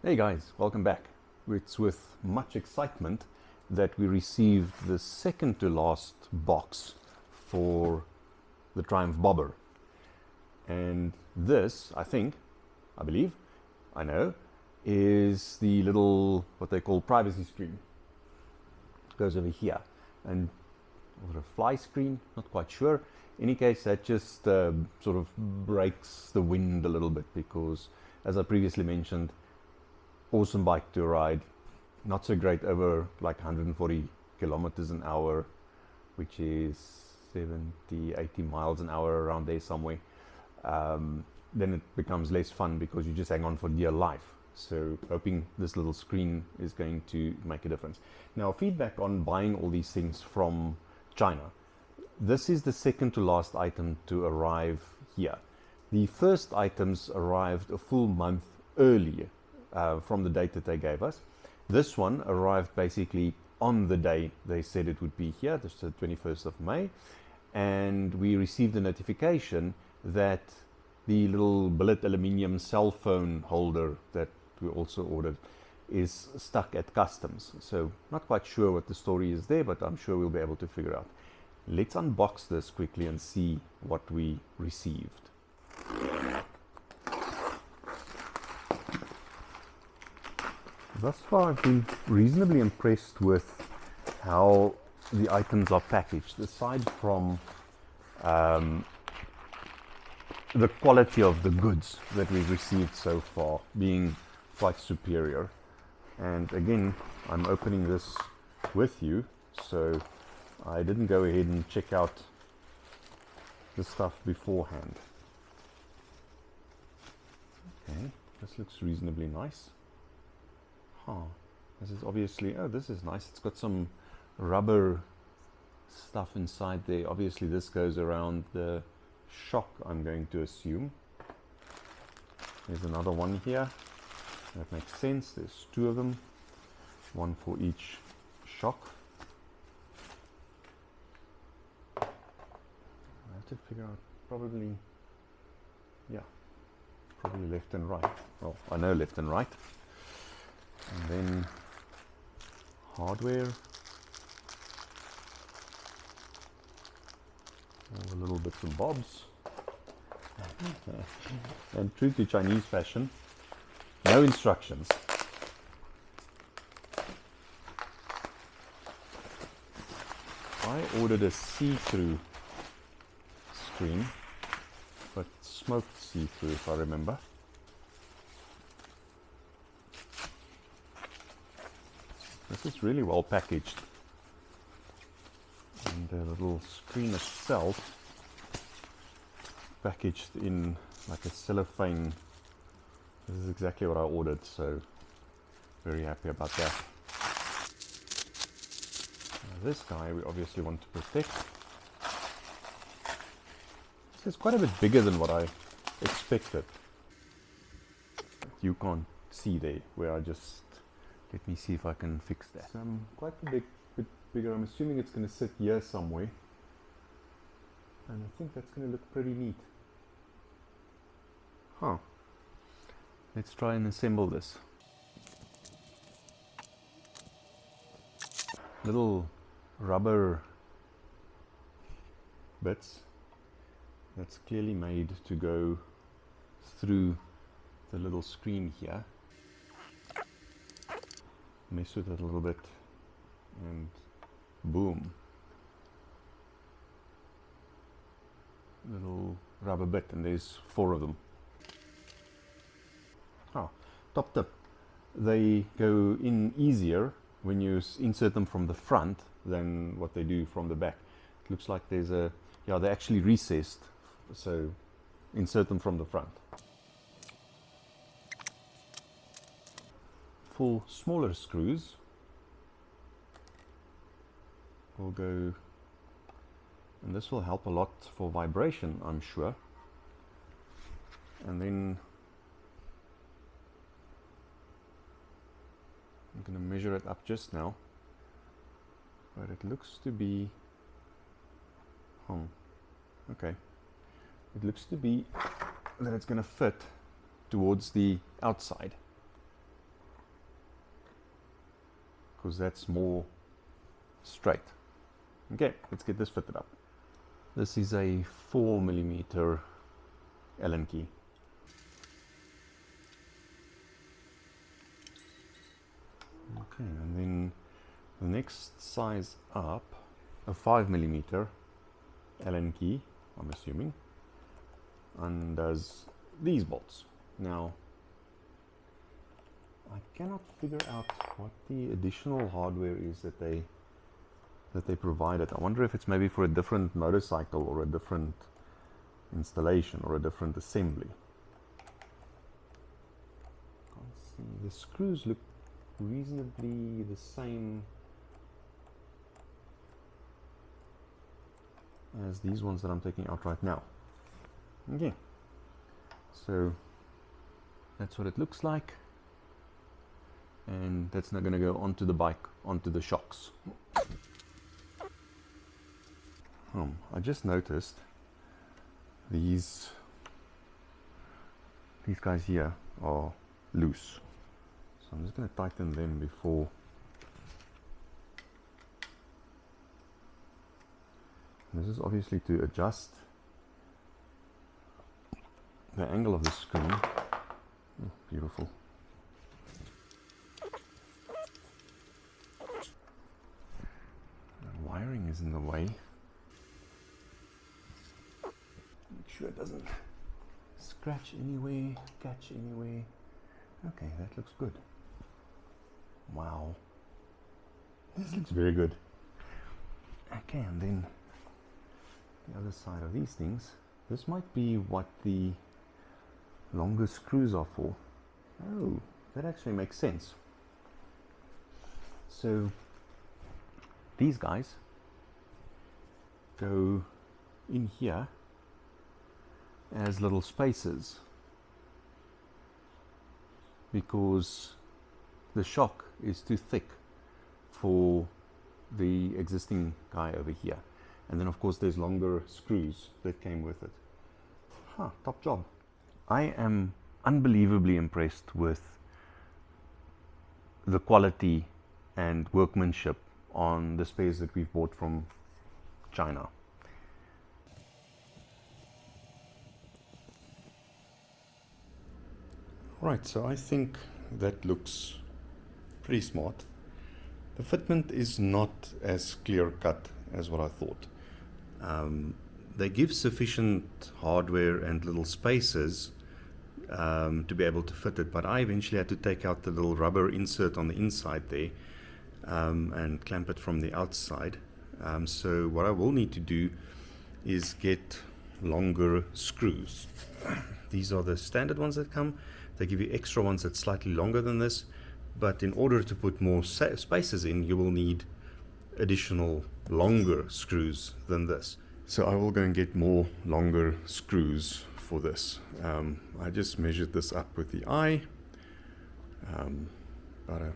Hey guys, welcome back. It's with much excitement that we received the second to last box for the Triumph Bobber. And this, I believe, I know, is the little, what they call privacy screen. It goes over here. And or a fly screen, not quite sure. In any case, that just sort of breaks the wind a little bit because, as I previously mentioned, awesome bike to ride, not so great over like 140 kilometers an hour, which is 70, 80 miles an hour around there somewhere. Then it becomes less fun because you just hang on for dear life. So hoping this little screen is going to make a difference. Now, feedback on buying all these things from China. This is the second to last item to arrive here. The first items arrived a full month earlier from the date that they gave us. This one arrived basically on the day they said it would be here, this is the 21st of May, and we received a notification that the little billet aluminium cell phone holder that we also ordered is stuck at customs. So not quite sure what the story is there, but I'm sure we'll be able to figure out. Let's unbox this quickly and see what we received. Thus far, I've been reasonably impressed with how the items are packaged, aside from the quality of the goods that we've received so far being quite superior. And again, I'm opening this with you, so I didn't go ahead and check out the stuff beforehand. Okay, this looks reasonably nice. This is obviously, oh, this is nice. It's got some rubber stuff inside there. Obviously this goes around the shock, I'm going to assume. There's another one here. That makes sense. There's two of them, one for each shock. I have to figure out probably left and right. Well, I know left and right. And then hardware, all the little bits and bobs. And true to Chinese fashion, no instructions. I ordered a see-through screen, but smoked see-through if I remember. This is really well packaged, and the little screen itself packaged in like a cellophane. This is exactly what I ordered, so very happy about that. Now this guy we obviously want to protect. This is quite a bit bigger than what I expected. You can't see there where I just... Let me see if I can fix that. Quite a bit bigger. I'm assuming it's going to sit here somewhere. And I think that's going to look pretty neat. Let's try and assemble this. Little rubber bits that's clearly made to go through the little screen here. Mess with it a little bit and boom, little rubber bit, and there's 4 of them. Top tip, they go in easier when you insert them from the front than what they do from the back. It looks like there's a, they're actually recessed, so insert them from the front. For smaller screws, we'll go, and this will help a lot for vibration, I'm sure. And then I'm going to measure it up just now, but it looks to be, okay, it looks to be that it's going to fit towards the outside. because that's more straight. Okay, let's get this fitted up. This is a 4mm Allen key. Okay, and then the next size up, a 5mm Allen key, I'm assuming, undoes these bolts. Now, I cannot figure out what the additional hardware is that they provided. I wonder if it's maybe for a different motorcycle or a different installation or a different assembly. Can't see. The screws look reasonably the same as these ones that I'm taking out right now. Okay, so that's what it looks like, and that's not going to go onto the bike, onto the shocks. I just noticed these guys here are loose, so I'm just going to tighten them before. This is obviously to adjust the angle of the screen. Oh, beautiful. The wiring is in the way. Make sure it doesn't scratch anywhere, catch anywhere. Okay, that looks good. Wow. This looks very good. Okay, and then the other side of these things. This might be what the longer screws are for. Oh, that actually makes sense. So these guys go in here as little spaces because the shock is too thick for the existing guy over here. And then of course there's longer screws that came with it. Top job. I am unbelievably impressed with the quality and workmanship on the spares that we've bought from China. Right, so I think that looks pretty smart. The fitment is not as clear cut as what I thought. They give sufficient hardware and little spaces to be able to fit it, but I eventually had to take out the little rubber insert on the inside there and clamp it from the outside. So what I will need to do is get longer screws. These are the standard ones that come. They give you extra ones that's slightly longer than this, but in order to put more spaces in, you will need additional longer screws than this. So I will go and get more longer screws for this. I just measured this up with the eye, about a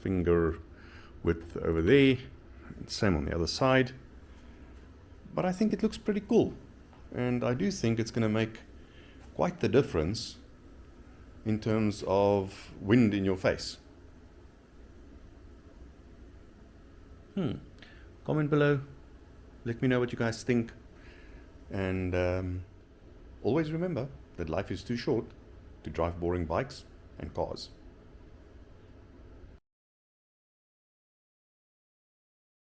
finger width over there, same on the other side. But I think it looks pretty cool, and I do think it's going to make quite the difference in terms of wind in your face. Comment below, let me know what you guys think, and always remember that life is too short to drive boring bikes and cars.